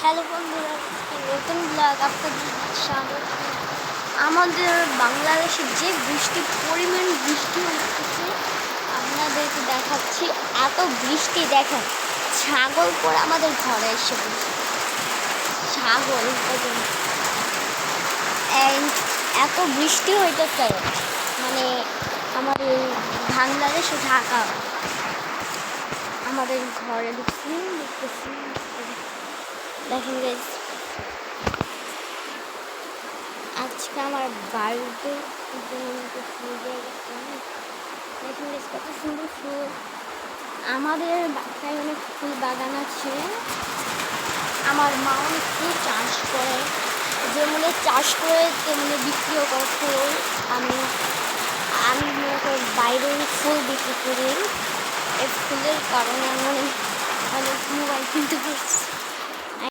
Hello বন্ধুরা, নতুন blog আপনাদের স্বাগত। আমাদের বাংলাদেশে যে বৃষ্টির পরিমাণ বৃষ্টি হচ্ছে আপনাদেরকে দেখাচ্ছি। এত বৃষ্টি দেখেন, ছাগল পরে আমাদের ঘরে এসে বসে, ছাগল এত বৃষ্টি হইতেছে, মানে আমাদের বাংলাদেশে ঢাকা আমাদের ঘরে দেখতেছি দেখেন গাইস, আজকে আমার বাড়িতে ফুল দিয়ে গেছে। দেখেন গাইস কত সুন্দর ফুল। আমাদের বাসায় অনেক ফুল বাগান আছে। আমার মা অনেক ফুল চাষ করে, যেমন চাষ করে তেমনি বিক্রিও করে ফুল। আমি মনে করি বাইরের ফুল বিক্রি করি। এই ফুলের কারণে আমি অনেক মোবাইল কিনতে পারছি।